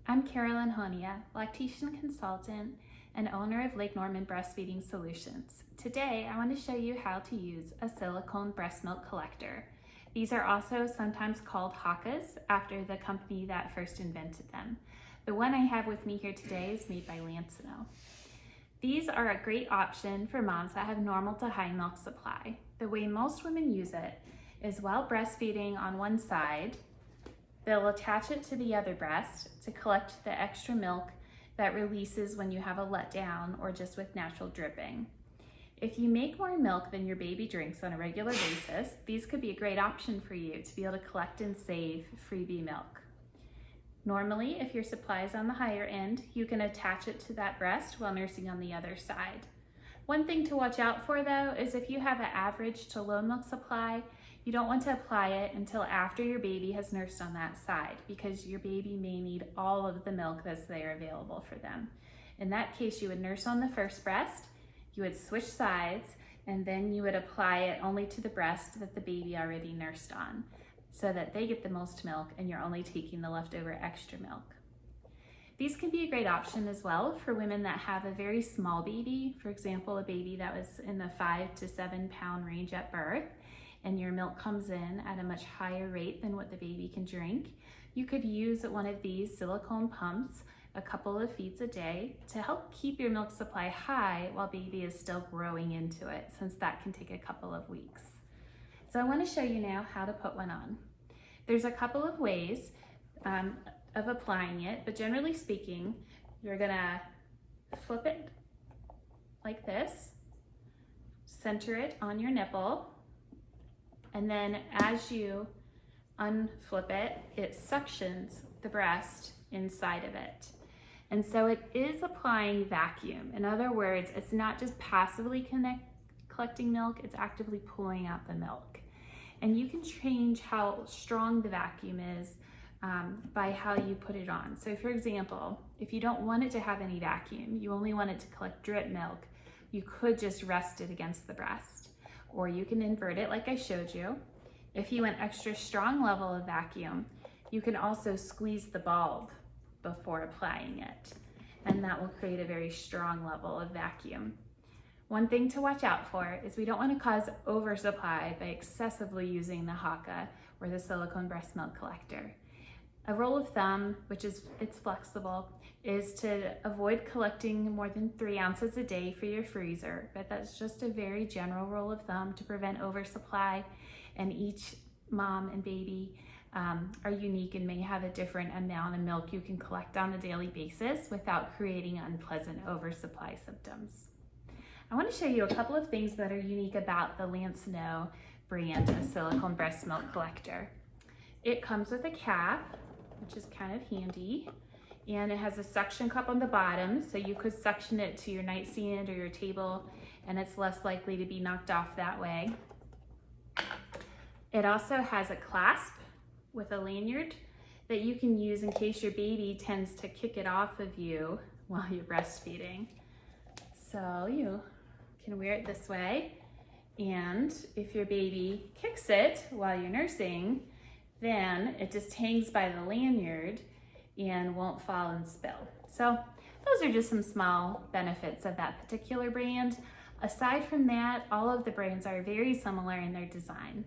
I'm Carolyn Honia, lactation consultant and owner of Lake Norman Breastfeeding Solutions. Today, I want to show you how to use a silicone breast milk collector. These are also sometimes called Haakaas after the company that first invented them. The one I have with me here today is made by Lansinoh. These are a great option for moms that have normal to high milk supply. The way most women use it is while breastfeeding on one side, they'll attach it to the other breast to collect the extra milk that releases when you have a letdown or just with natural dripping. If you make more milk than your baby drinks on a regular basis, these could be a great option for you to be able to collect and save freebie milk. Normally, if your supply is on the higher end, you can attach it to that breast while nursing on the other side. One thing to watch out for though is if you have an average to low milk supply, you don't want to apply it until after your baby has nursed on that side because your baby may need all of the milk that's there available for them. In that case, you would nurse on the first breast, you would switch sides, and then you would apply it only to the breast that the baby already nursed on so that they get the most milk and you're only taking the leftover extra milk. These can be a great option as well for women that have a very small baby, for example, a baby that was in the 5 to 7 pound range at birth, and your milk comes in at a much higher rate than what the baby can drink. You could use one of these silicone pumps a couple of feeds a day to help keep your milk supply high while baby is still growing into it, since that can take a couple of weeks. So I want to show you now how to put one on. There's a couple of ways of applying it, but generally speaking, you're gonna flip it like this, center it on your nipple, and then as you unflip it, it suctions the breast inside of it. And so it is applying vacuum. In other words, it's not just passively collecting milk, it's actively pulling out the milk. And you can change how strong the vacuum is by how you put it on. So for example, if you don't want it to have any vacuum, you only want it to collect drip milk, you could just rest it against the breast. Or you can invert it like I showed you. If you want extra strong level of vacuum, you can also squeeze the bulb before applying it, and that will create a very strong level of vacuum. One thing to watch out for is we don't want to cause oversupply by excessively using the Haakaa or the silicone breast milk collector. A rule of thumb, which is it's flexible, is to avoid collecting more than 3 ounces a day for your freezer, but that's just a very general rule of thumb to prevent oversupply, and each mom and baby are unique and may have a different amount of milk you can collect on a daily basis without creating unpleasant oversupply symptoms. I want to show you a couple of things that are unique about the Lansinoh brand of silicone breast milk collector. It comes with a cap, which is kind of handy, and it has a suction cup on the bottom, so you could suction it to your nightstand or your table, and it's less likely to be knocked off that way. It also has a clasp with a lanyard that you can use in case your baby tends to kick it off of you while you're breastfeeding. So you can wear it this way, and if your baby kicks it while you're nursing, then it just hangs by the lanyard and won't fall and spill. So those are just some small benefits of that particular brand. Aside from that, all of the brands are very similar in their design.